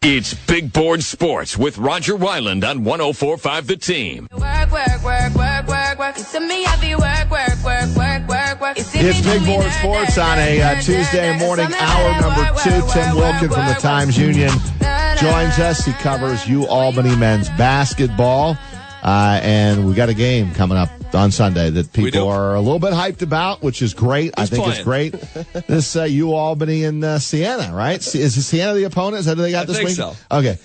It's Big Board Sports with Roger Wyland on 104.5 The Team. It's Big Board Sports on a Tuesday morning, hour number 2. Tim Wilkin from the Times-Union joins us. He covers UAlbany men's basketball. And we got a game coming up on Sunday that people are a little bit hyped about, which is great. I think it's great. This UAlbany and Siena, right? Is Siena the opponent? Is that who they got this week? I think so. Okay.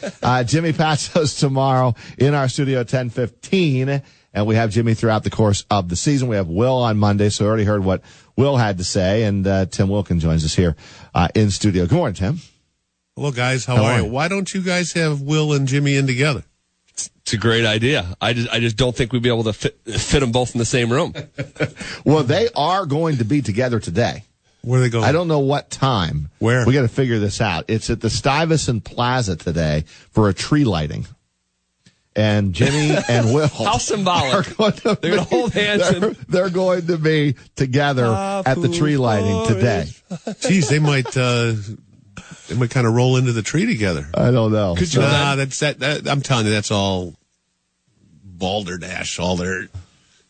Jimmy Patsos tomorrow in our studio at 10:15, and we have Jimmy throughout the course of the season. We have Will on Monday, so I already heard what Will had to say, and Tim Wilkin joins us here in studio. Good morning, Tim. Hello, guys. How are you? Why don't you guys have Will and Jimmy in together? It's a great idea. I just don't think we'd be able to fit them both in the same room. Well, they are going to be together today. Where are they going? I don't know what time. Where? We got to figure this out. It's at the Stuyvesant Plaza today for a tree lighting. And Jimmy and Will. How symbolic. They're going to hold hands. They're going to be together at the tree lighting today. Geez, they might kind of roll into the tree together. I don't know. I'm telling you, that's all balderdash. All their,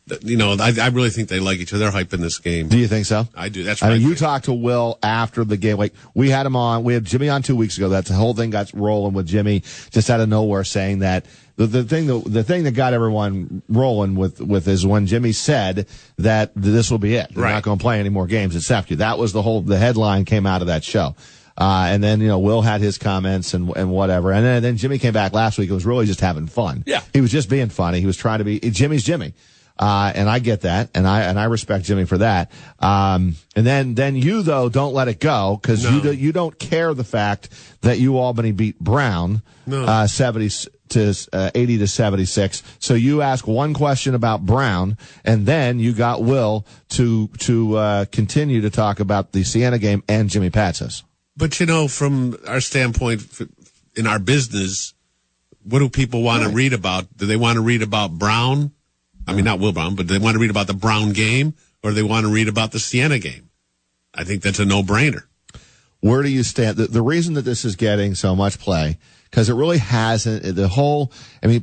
I really think they like each other. They're hyping this game. Do you think so? I do. That's right. I mean, you talked to Will after the game. Like, we had him on. We had Jimmy on 2 weeks ago. That's the whole thing got rolling with Jimmy just out of nowhere, saying that the thing that got everyone rolling with is when Jimmy said that this will be it. They're not going to play any more games at SEPCU. That was the headline came out of that show. And then, Will had his comments and whatever. And then Jimmy came back last week. It was really just having fun. Yeah. He was just being funny. He was trying to be, Jimmy's Jimmy. And I get that. And I respect Jimmy for that. And then you, though, don't let it go because you don't care the fact that UAlbany beat Brown, 80 to 76. So you ask one question about Brown, and then you got Will to continue to talk about the Siena game and Jimmy Patsos. But, from our standpoint in our business, what do people want to read about? Do they want to read about Brown? I mean, not Will Brown, but do they want to read about the Brown game, or do they want to read about the Siena game? I think that's a no-brainer. Where do you stand? The reason that this is getting so much play, because it really hasn't,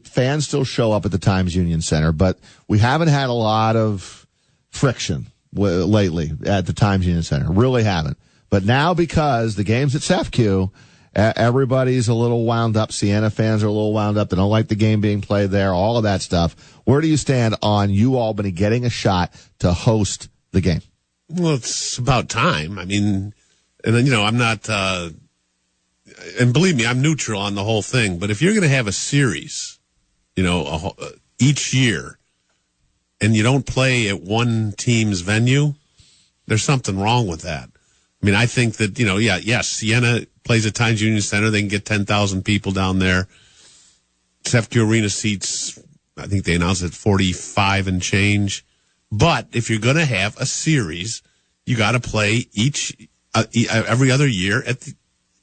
fans still show up at the Times-Union Center, but we haven't had a lot of friction lately at the Times-Union Center. Really haven't. But now, because the game's at SEPCU, everybody's a little wound up. Siena fans are a little wound up. They don't like the game being played there, all of that stuff. Where do you stand on UAlbany getting a shot to host the game? Well, it's about time. I mean, and then, I'm not, and believe me, I'm neutral on the whole thing. But if you're going to have a series, each year, and you don't play at one team's venue, there's something wrong with that. I mean, I think that, yes, Siena plays at Times-Union Center. They can get 10,000 people down there. SEPCU Arena seats, I think they announced it 45 and change. But if you're going to have a series, you got to play every other year at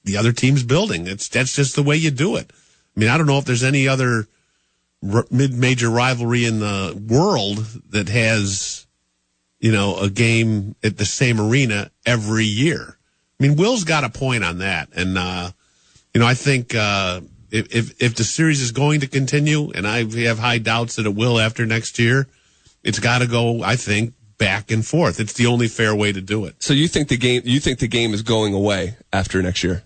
the other team's building. That's just the way you do it. I mean, I don't know if there's any other mid-major rivalry in the world that has a game at the same arena every year. I mean, Will's got a point on that. And, I think if the series is going to continue, and I have high doubts that it will after next year, it's got to go, I think, back and forth. It's the only fair way to do it. So you think the game is going away after next year?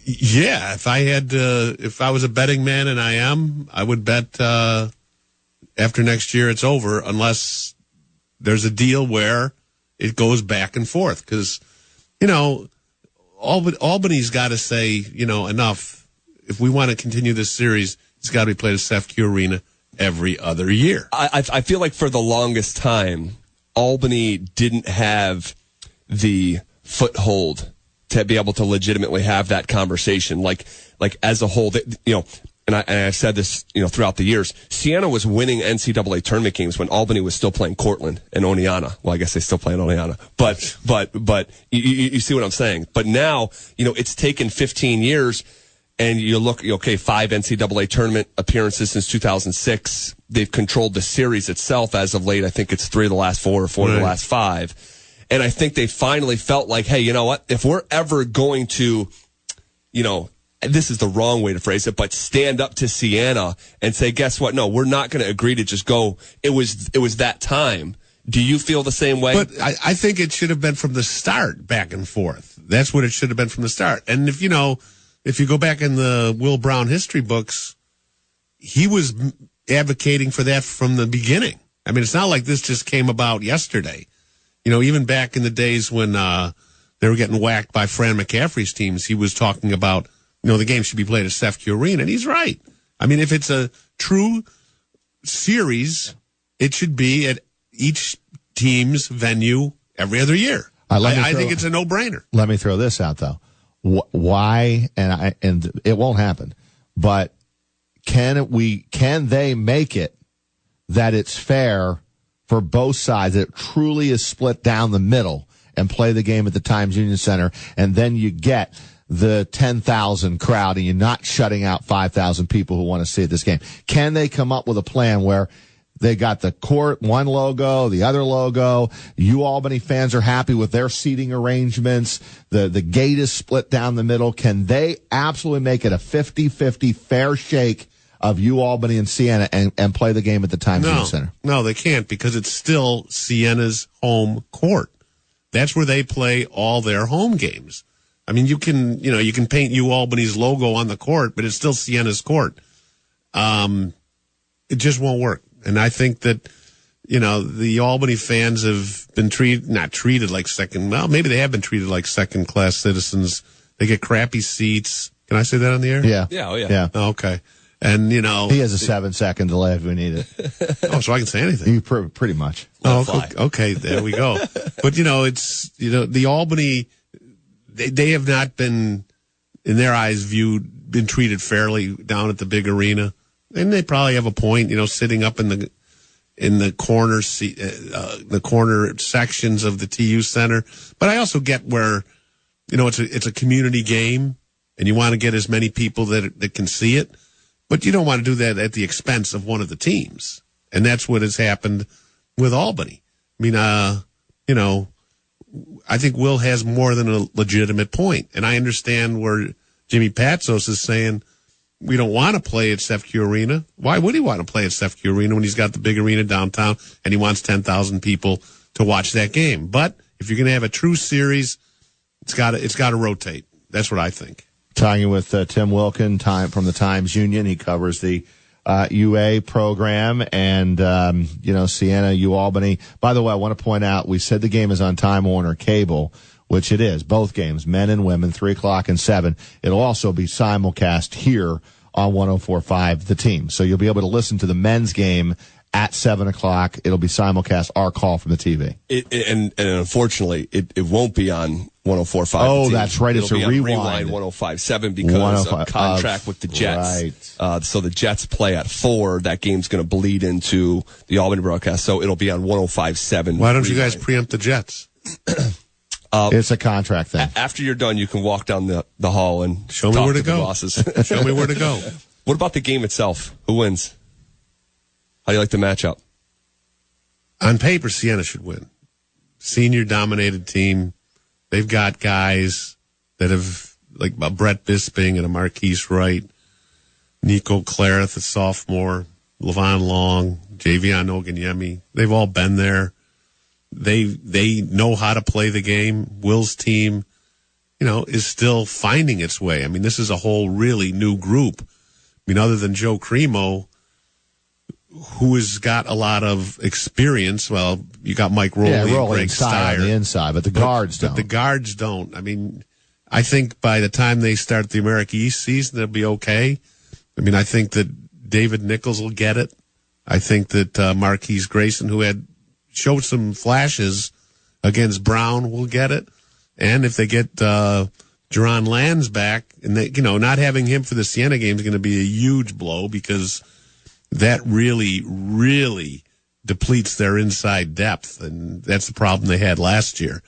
Yeah. If I was a betting man, and I would bet after next year it's over, unless there's a deal where it goes back and forth. Because, Albany's got to say, enough. If we want to continue this series, it's got to be played at SEPCU Arena every other year. I feel like for the longest time, Albany didn't have the foothold to be able to legitimately have that conversation. Like as a whole, and I've said this, throughout the years, Siena was winning NCAA tournament games when Albany was still playing Cortland and Oneonta. Well, I guess they still play in Oneonta. But you see what I'm saying? But now, it's taken 15 years, and you look, 5 NCAA tournament appearances since 2006. They've controlled the series itself as of late. I think it's 3 of the last 4 or 4 of the last 5. And I think they finally felt like, hey, you know what? If we're ever going to, this is the wrong way to phrase it, but stand up to Siena and say, guess what? No, we're not going to agree to just go. It was that time. Do you feel the same way? But I think it should have been from the start, back and forth. That's what it should have been from the start. And if you go back in the Will Brown history books, he was advocating for that from the beginning. I mean, it's not like this just came about yesterday. Even back in the days when they were getting whacked by Fran McCaffrey's teams, he was talking about, the game should be played at Sefke Arena, and he's right. I mean, if it's a true series, it should be at each team's venue every other year. I think it's a no-brainer. Let me throw this out, though. Why, and it won't happen, but can they make it that it's fair for both sides, that it truly is split down the middle, and play the game at the Times Union Center, and then you get the 10,000 crowd, and you're not shutting out 5,000 people who want to see this game? Can they come up with a plan where they got the court, one logo, the other logo? Albany fans are happy with their seating arrangements. The gate is split down the middle. Can they absolutely make it a 50-50 fair shake of Albany and Siena and play the game at the Times Union Center? No, they can't, because it's still Siena's home court. That's where they play all their home games. I mean, you can paint Albany's logo on the court, but it's still Siena's court. It just won't work. And I think that, the Albany fans have been not treated like maybe they have been treated like second-class citizens. They get crappy seats. Can I say that on the air? Yeah. Yeah, oh yeah. Yeah. Oh, okay. And, he has a 7-second delay if we need it. Oh, so I can say anything. You pretty much. Okay, there we go. But, the Albany, they have not been, in their eyes, been treated fairly down at the big arena. And they probably have a point, sitting up in the corner the corner sections of the TU Center. But I also get where, it's a community game, and you want to get as many people that can see it. But you don't want to do that at the expense of one of the teams. And that's what has happened with Albany. I mean, I think Will has more than a legitimate point. And I understand where Jimmy Patsos is saying, we don't want to play at Sefke Arena. Why would he want to play at Sefke Arena when he's got the big arena downtown and he wants 10,000 people to watch that game? But if you're going to have a true series, it's got to rotate. That's what I think. Talking with Tim Wilkin from the Times Union. He covers the UA program and, Siena, Albany. By the way, I want to point out, we said the game is on Time Warner Cable, which it is. Both games, men and women, 3 o'clock and 7. It'll also be simulcast here on 104.5 The Team. So you'll be able to listen to the men's game at 7 o'clock. It'll be simulcast, our call from the TV. And unfortunately, it won't be on 104.5. Oh, that's right. It's a rewind 105.7 because of contract with the Jets. Right. So the Jets play at 4. That game's going to bleed into the Albany broadcast. So it'll be on 105.7. Why don't you guys preempt the Jets? It's a contract thing. After you're done, you can walk down the hall and show me talk where to the go. Bosses. Show me where to go. What about the game itself? Who wins? How do you like the matchup? On paper, Siena should win. Senior-dominated team. They've got guys that have, like a Brett Bisping and a Marquise Wright, Nico Clarith, a sophomore, Levon Long, Javion Oganyemi. They've all been there. They know how to play the game. Will's team, is still finding its way. I mean, this is a whole really new group. I mean, other than Joe Cremo, who has got a lot of experience. Well, you got Mike Rowley and Greg Steyer on the inside, but the guards don't. But the guards don't. I mean, I think by the time they start the America East season, they'll be okay. I mean, I think that David Nichols will get it. I think that Marquise Grayson, who had showed some flashes against Brown, will get it. And if they get Jerron Lands back, and they, not having him for the Siena game is going to be a huge blow because that really, really depletes their inside depth, and that's the problem they had last year.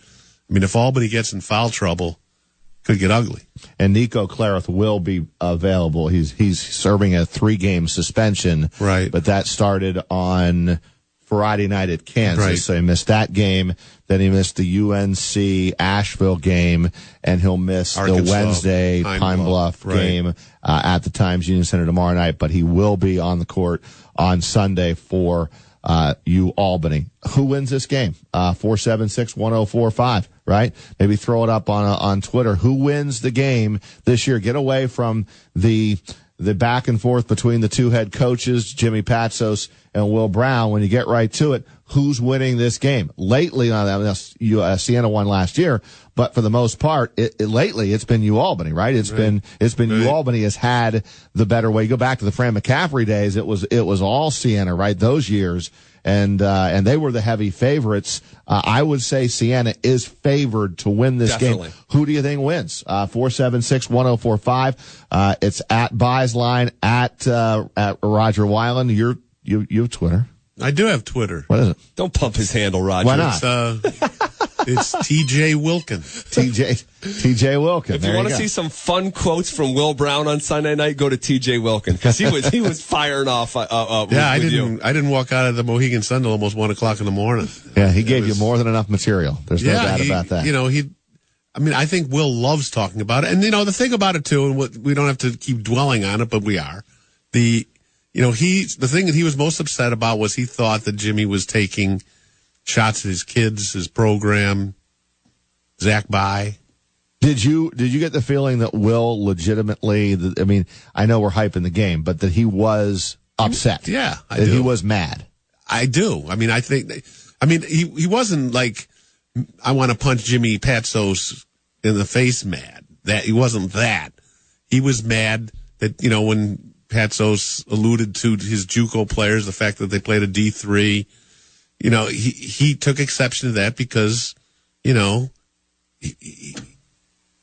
I mean, if Albany gets in foul trouble, it could get ugly. And Nico Clarith will be available. He's serving a 3-game suspension, right? But that started on Friday night at Kansas. Right. So he missed that game. Then he missed the UNC Asheville game, and he'll miss Arkansas, the Wednesday Pine Bluff right. game at the Times Union Center tomorrow night. But he will be on the court on Sunday for Albany. Who wins this game? 476-1045, right? Maybe throw it up on Twitter. Who wins the game this year? Get away from the back and forth between the two head coaches, Jimmy Patsos and Will Brown. When you get right to it, who's winning this game? Lately, Siena won last year, but for the most part, lately it's been Albany, right? It's been Albany has had the better way. You go back to the Fran McCaffrey days, it was all Siena, right? Those years. And they were the heavy favorites. I would say Siena is favored to win this Definitely. game. Who do you think wins? 476-1045. It's at Buys Line at Roger Weiland. You have Twitter. I do have Twitter. What is it? Don't pump his handle, Roger. Why not? It's TJ Wilkin. TJ Wilkin. If you want to see some fun quotes from Will Brown on Sunday night, go to TJ Wilkin because he was firing off. I didn't walk out of the Mohegan Sun till almost 1 o'clock in the morning. Yeah, he gave you more than enough material. There's no doubt about that. I think Will loves talking about it, and the thing about it too, and we don't have to keep dwelling on it, but we are. The thing that he was most upset about was he thought that Jimmy was taking shots at his kids, his program, Zach By. Did you get the feeling that Will legitimately? I know we're hyping the game, but that he was upset. Yeah, I that do. He was mad. I do. He wasn't like, I want to punch Jimmy Patsos in the face mad. That he wasn't that. He was mad that when Patsos alluded to his JUCO players, the fact that they played a D3. He took exception to that because,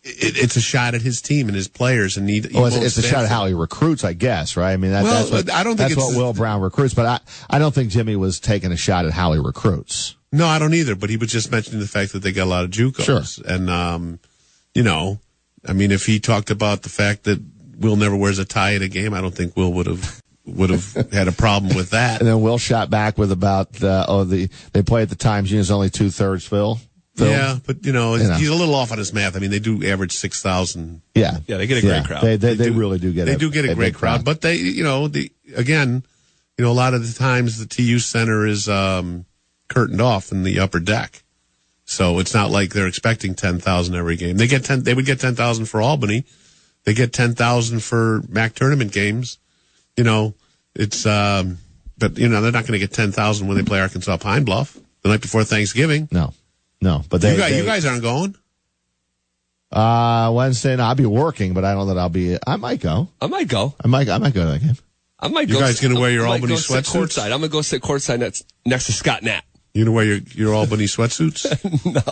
it's a shot at his team and his players, and it's a shot at how he recruits, I guess, right? I mean, that's what Will Brown recruits, but I don't think Jimmy was taking a shot at how he recruits. No, I don't either. But he was just mentioning the fact that they got a lot of JUCOs, sure. And if he talked about the fact that Will never wears a tie at a game, I don't think Will would have had a problem with that. And then Will shot back with about they play at the Times Union, only 2/3 Phil. Yeah, but he's a little off on his math. I mean, they do average 6,000. Yeah, they get a great crowd. They really do get. They do get a great crowd, but they, a lot of the times the TU Center is curtained off in the upper deck, so it's not like they're expecting 10,000 every game. They would get 10,000 for Albany. They get 10,000 for MAC tournament games. It's but they're not going to get 10,000 when they play Arkansas Pine Bluff the night before Thanksgiving. No. But you guys aren't going. Wednesday, I'll be working, but I don't know that I'll be. I might go. I might go to that game. You guys going to wear your Albany sweatsuits? I'm going to go sit courtside next to Scott Knapp. You going to wear your Albany sweatsuits? No.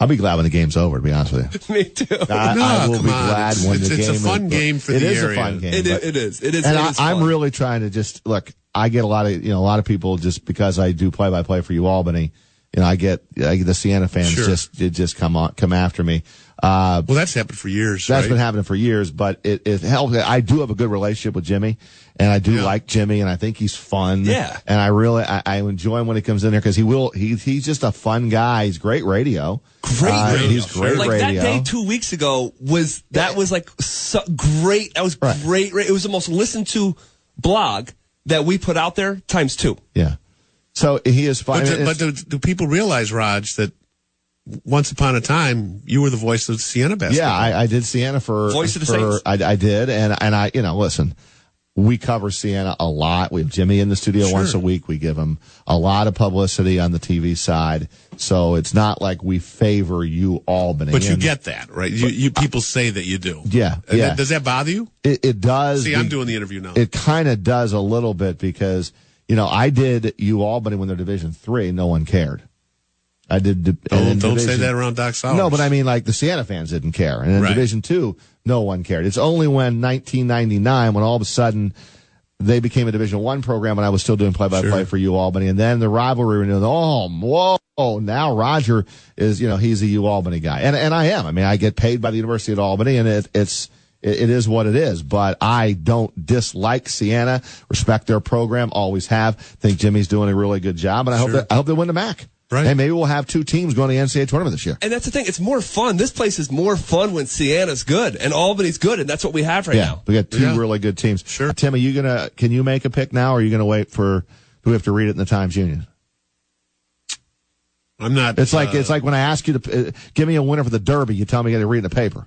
I'll be glad when the game's over, to be honest with you. Me too. I will be glad when the game is over. It's a fun game for the area. It is a fun game. It is. And I'm really trying to just look. I get a lot of people just because I do play-by-play for Albany. I get the Siena fans just come after me. Well, that's happened for years. That's been happening for years, but it helps. I do have a good relationship with Jimmy, and I do like Jimmy, and I think he's fun. Yeah. And I enjoy him when he comes in there because he's just a fun guy. He's great radio. Great radio. He's great like radio. That day 2 weeks ago was like so great. That was great. It was the most listened to blog that we put out there times 2. Yeah. So he is fun. But do people realize, Raj, that once upon a time you were the voice of Siena basketball? Yeah, I did Siena for Voice of the Saints. I did, and I listen. We cover Siena a lot. We have Jimmy in the studio once a week. We give him a lot of publicity on the TV side. So it's not like we favor Albany. But you get that, right? People say that you do. Yeah. Does that bother you? It does. See, I'm doing the interview now. It kind of does a little bit because, I did Albany when they're Division III. No one cared. I did. Don't say that around Doc Sowers. No, but I mean, like the Siena fans didn't care. And in Division II, no one cared. It's only when 1999, when all of a sudden they became a Division I program and I was still doing play-by-play for Albany. And then the rivalry renewed. Whoa, now Roger is, he's a Albany guy. And I am. I mean, I get paid by the University of Albany, and it's it is what it is. But I don't dislike Siena. Respect their program. Always have. Think Jimmy's doing a really good job, and I hope they win the MAC. Right. Hey, maybe we'll have two teams going to the NCAA tournament this year. And that's the thing. It's more fun. This place is more fun when Siena's good and Albany's good, and that's what we have right now. We got two really good teams. Sure. Tim, can you make a pick now, or are you going to wait do we have to read it in the Times-Union? I'm not. It's like when I ask you to give me a winner for the Derby, you tell me you got to read in the paper.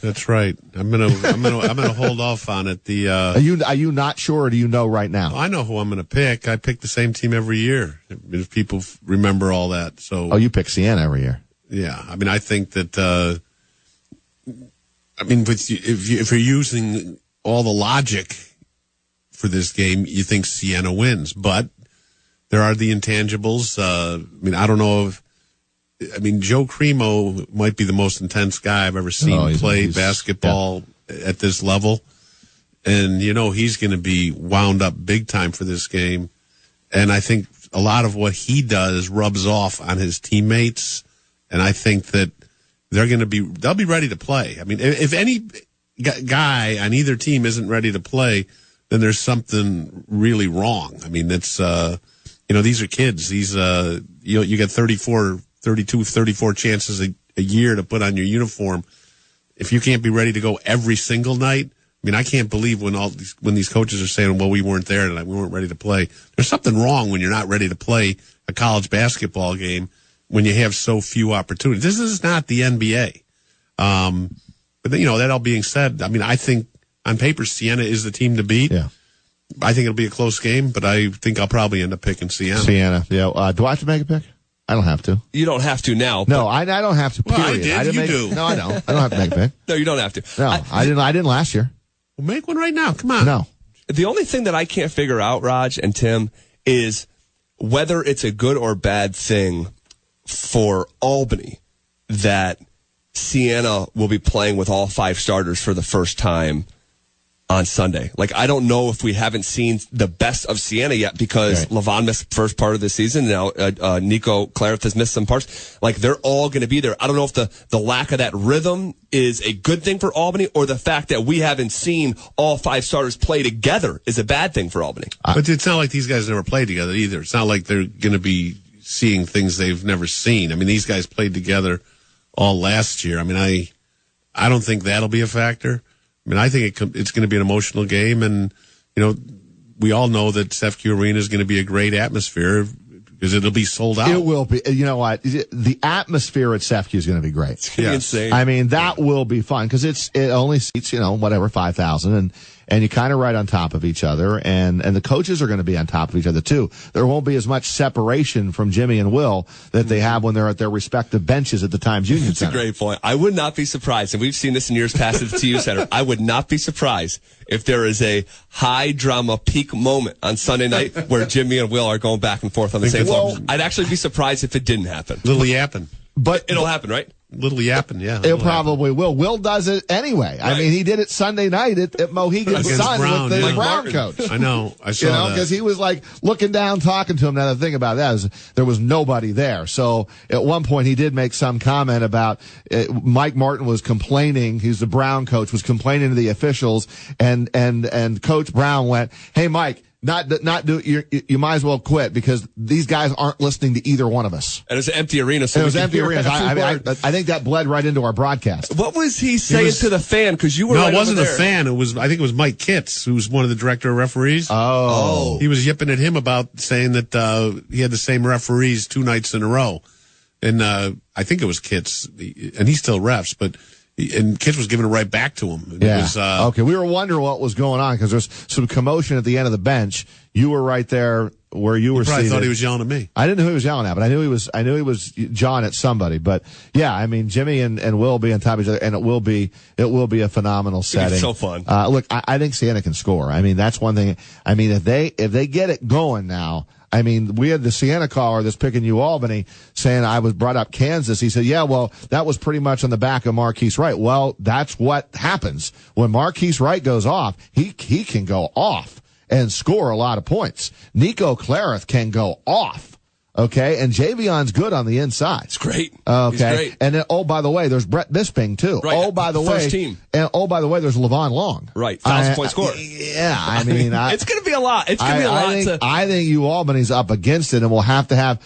That's right. I'm gonna hold off on it. Are you not sure, or do you know right now? I know who I'm gonna pick. I pick the same team every year. If people remember all that, so you pick Siena every year. Yeah, I mean, I think that. If you're using all the logic for this game, you think Siena wins, but there are the intangibles. I don't know if. Joe Cremo might be the most intense guy I've ever seen play basketball at this level. And, he's going to be wound up big time for this game. And I think a lot of what he does rubs off on his teammates. And I think that they'll be ready to play. I mean, if any guy on either team isn't ready to play, then there's something really wrong. I mean, it's, these are kids. These, you get 34 chances a year to put on your uniform. If you can't be ready to go every single night, I can't believe when these coaches are saying, well, we weren't there tonight, we weren't ready to play. There's something wrong when you're not ready to play a college basketball game when you have so few opportunities. This is not the NBA. But that all being said, I think on paper, Siena is the team to beat. Yeah. I think it'll be a close game, but I think I'll probably end up picking Siena. Yeah. Do I have to make a pick? I don't have to. You don't have to now. No, I don't have to. Period. Well, I did. You do. No, I don't. I don't have to make a pick. No, you don't have to. No, I didn't last year. Well, make one right now. Come on. No. The only thing that I can't figure out, Raj and Tim, is whether it's a good or bad thing for Albany that Siena will be playing with all 5 starters for the first time on Sunday. I don't know if we haven't seen the best of Siena yet because Levon missed the first part of the season. Now, Nico Clarith has missed some parts. They're all going to be there. I don't know if the lack of that rhythm is a good thing for Albany or the fact that we haven't seen all 5 starters play together is a bad thing for Albany. But it's not like these guys never played together either. It's not like they're going to be seeing things they've never seen. These guys played together all last year. I don't think that'll be a factor. I think it's going to be an emotional game, and we all know that CEFCU Arena is going to be a great atmosphere because it'll be sold out. It will be. You know what? The atmosphere at CEFCU is going to be great. It's going to be insane. That will be fun because it only seats 5,000, and you're kind of right on top of each other, and the coaches are going to be on top of each other too. There won't be as much separation from Jimmy and Will that they have when they're at their respective benches at the Times-Union Center. That's a great point. I would not be surprised, and we've seen this in years past at the TU Center. I would not be surprised if there is a high drama peak moment on Sunday night where Jimmy and Will are going back and forth on the same floor. I'd actually be surprised if it didn't happen. Little yapping. But it'll happen, right? Little yapping, yeah. It probably will. Will does it anyway. Right. He did it Sunday night at Mohegan Sun with the Brown coach. I know. I saw that. Because he was looking down, talking to him. Now, the thing about that is there was nobody there. So at one point he did make some comment about Mike Martin was complaining. He's the Brown coach, was complaining to the officials, and Coach Brown went, "Hey, Mike, you might as well quit because these guys aren't listening to either one of us." And it was an empty arena. So it was empty arena. I think that bled right into our broadcast. What was he saying to the fan? Because you were it wasn't a fan. I think it was Mike Kitts, who was one of the director of referees. Oh. He was yipping at him about saying that he had the same referees 2 nights in a row. And I think it was Kitts, and he still refs, and Kitts was giving it right back to him. Okay, we were wondering what was going on because there's some commotion at the end of the bench. You were right there where you were. Probably seated. Thought he was yelling at me. I didn't know who he was yelling at, but I knew he was John at somebody. But yeah, Jimmy and Will be on top of each other, and it will be a phenomenal setting. It's so fun. Look, I think Siena can score. That's one thing. If they get it going now. We had the Siena caller that's picking you Albany saying I was brought up Kansas. He said, yeah, well, that was pretty much on the back of Marquise Wright. Well, that's what happens. When Marquise Wright goes off, he can go off and score a lot of points. Nico Clarith can go off Okay, and Javion's good on the inside. It's great. Okay, He's great. and then by the way, there's Brett Bisping too. Right. By the First way, team. And by the way, there's Levon Long. Right, 1,000-point scorer. Yeah, I mean, it's going to be a lot. It's going to be a lot. I think UAlbany's up against it, and we'll have to have.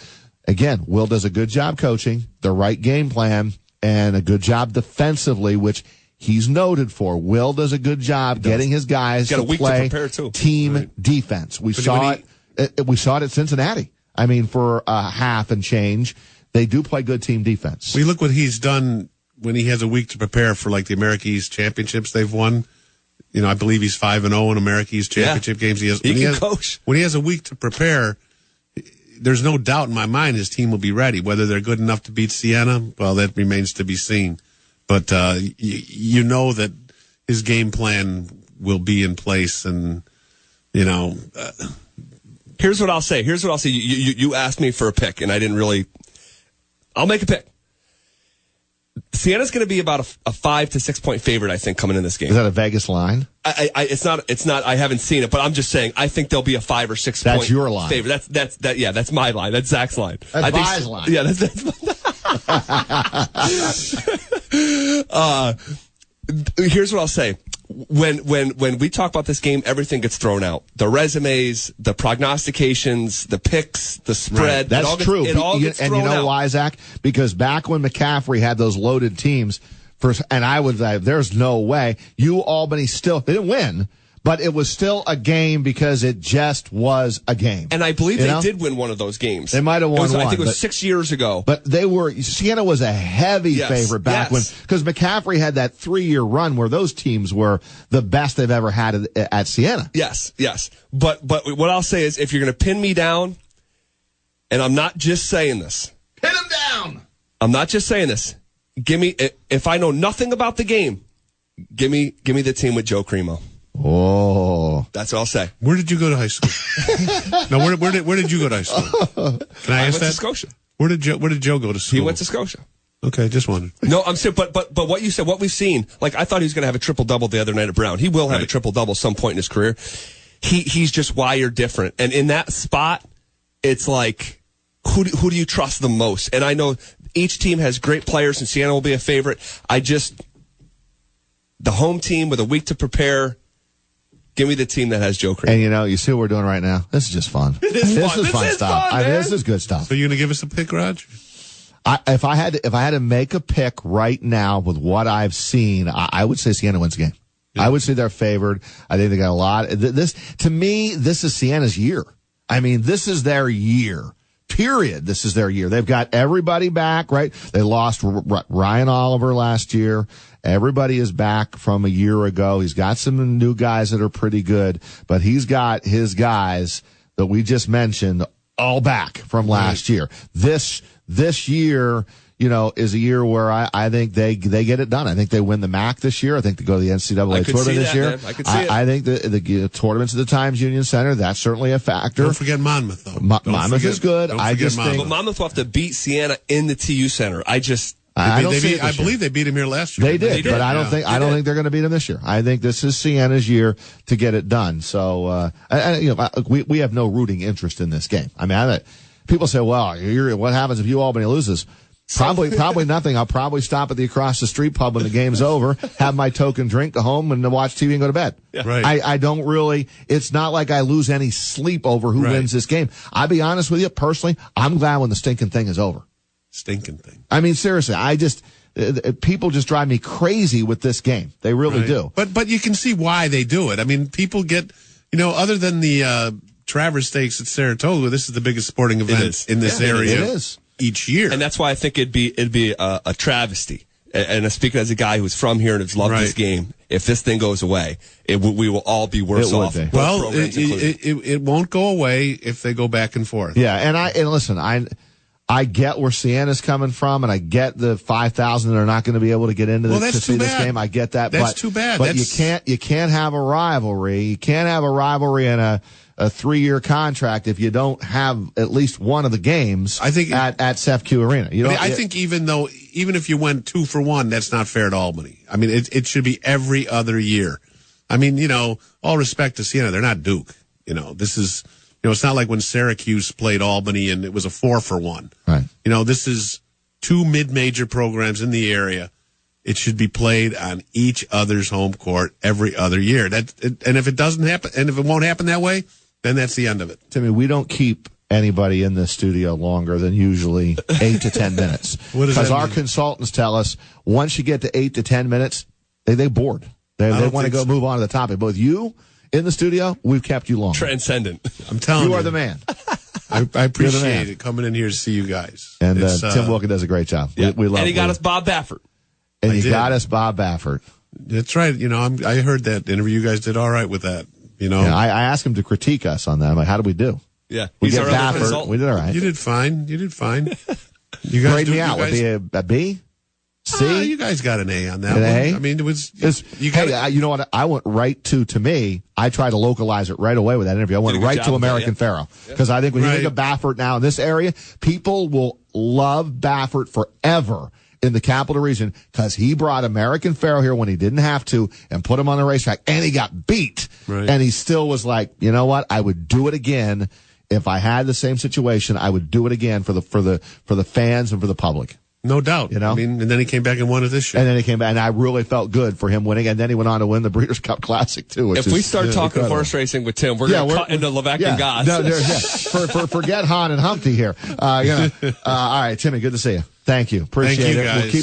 Again, Will does a good job coaching, the right game plan, and a good job defensively, which he's noted for. Will does a good job getting his guys to play team defense. We saw it. We saw it at Cincinnati. I mean, for a half and change, they do play good team defense. We look what he's done when he has a week to prepare for like the America East championships they've won. You know, I believe he's 5-0 in America East championship games. He can coach. When he has a week to prepare, there's no doubt in my mind his team will be ready. Whether they're good enough to beat Siena, well, that remains to be seen. But you know that his game plan will be in place, and you know. Here's what I'll say. You asked me for a pick, and I didn't really. I'll make a pick. Siena's going to be about a 5 to 6 point favorite, I think, coming in this game. Is that a Vegas line? It's not. I haven't seen it, but I'm just saying. I think there'll be a 5 or 6 point. That's your line. Favorite. That's my line. That's Zach's line. That's Vi's line. Yeah, that's here's what I'll say. When we talk about this game, everything gets thrown out. The resumes, the prognostications, the picks, the spread. Right. That's true. It all gets and thrown you know out. why, Zach? Because back when McCaffrey had those loaded teams, and I would say, there's no way. Albany still, they didn't win, but it was still a game because it just was a game. And I believe they did win one of those games. They might have won one. I think it was 6 years ago. But Siena was a heavy favorite back when, because McCaffrey had that 3-year run where those teams were the best they've ever had at Siena. Yes. But what I'll say is, if you're going to pin me down, and I'm not just saying this. Pin him down! I'm not just saying this. Give me, if I know nothing about the game, give me the team with Joe Cremo. Oh, that's what I'll say. Where did you go to high school? No, where did you go to high school? Can I ask went that? To Scotia. Where did Joe go to school? He went to Scotia. Okay, just wondered. No, I'm saying, but what you said, what we've seen, like I thought he was going to have a triple double the other night at Brown. He will have a triple double some point in his career. He's just wired different, and in that spot, it's like who do you trust the most? And I know each team has great players, and Siena will be a favorite. The home team with a week to prepare. Give me the team that has Joe Cremo. And you see what we're doing right now? This is just fun. This is fun stuff. This is good stuff. So you're going to give us a pick, Roger? If I had to make a pick right now with what I've seen, I would say Siena wins the game. Yeah. I would say they're favored. I think they got a lot. To me, this is Siena's year. I mean, this is their year. Period. This is their year. They've got everybody back, right? They lost Ryan Oliver last year. Everybody is back from a year ago. He's got some new guys that are pretty good, but he's got his guys that we just mentioned all back from last year. This year, is a year where I think they get it done. I think they win the MAC this year. I think they go to the NCAA tournament this year. I could see it. I think the tournaments at the Times Union Center, that's certainly a factor. Don't forget Monmouth, though. Monmouth is good. I just think. But Monmouth will have to beat Siena in the TU Center. I believe they beat him here last year. They did, but I don't think they're going to beat him this year. I think this is Siena's year to get it done. So, we have no rooting interest in this game. I mean, people say, "Well, what happens if UAlbany loses?" Probably nothing. I'll probably stop at the across the street pub when the game's over, have my token drink, go home, and watch TV and go to bed. Yeah. Right. I don't really. It's not like I lose any sleep over who wins this game. I'll be honest with you, personally, I'm glad when the stinking thing is over. Stinking thing. I mean, seriously, people just drive me crazy with this game. They really do. But you can see why they do it. I mean, people get, other than the Travers Stakes at Saratoga, this is the biggest sporting event in this area. It is. Each year. And that's why I think it'd be a travesty. And speaking as a guy who's from here and has loved this game, if this thing goes away, we will all be worse off. Well, it won't go away if they go back and forth. Yeah, and listen, I get where Siena's coming from, and I get the 5,000 that are not going to be able to get into to see this game. I get that. That's too bad. But you can't have a rivalry. You can't have a rivalry in a 3-year contract if you don't have at least one of the games. I think at CEFCU Arena. I think even if you went 2 for 1, that's not fair to Albany. I mean, it should be every other year. I mean, all respect to Siena, they're not Duke. This is it's not like when Syracuse played Albany and it was a 4-for-1. Right. This is 2 mid-major programs in the area. It should be played on each other's home court every other year. And if it doesn't happen, and if it won't happen that way, then that's the end of it. Timmy, we don't keep anybody in this studio longer than usually 8 to 10 minutes. What does that Because our mean? consultants tell us once you get to 8 to 10 minutes, they bored. They want to go move on to the topic. But with you in the studio, we've kept you longer. Transcendent. I'm telling you. You are the man. I appreciate it coming in here to see you guys. And Tim Wilkin does a great job. Yeah. We love and he got Lee. us Bob Baffert. And I you did. got us Bob Baffert. That's right. I heard that interview. You guys did all right with that. Yeah, I asked him to critique us on that. I'm like, how do we do? Yeah. We He's get our other Baffert. consultant. We did all right. You did fine. You guys Grade me you out. guys- Would be a B? C? you guys got an A on that An one. A? I mean, it was. You know what? I went right to me. I tried to localize it right away with that interview. I went Did a good right job to with that, American Pharaoh. Because I think when you Right. think of Baffert now in this area, people will love Baffert forever in the capital region because he brought American Pharaoh here when he didn't have to and put him on the racetrack, and he got beat. Right. And he still was like, you know what? I would do it again. If I had the same situation, I would do it again for the fans and for the public. No doubt. I mean, and then he came back and won it this year. And then he came back, and I really felt good for him winning. And then he went on to win the Breeders' Cup Classic too. If we start talking incredible. horse racing with Tim, we're going to cut into Levesque and Goss. Forget Hahn and Humpty here. All right, Timmy, good to see you. Thank you. Appreciate Thank you, it. guys. We'll keep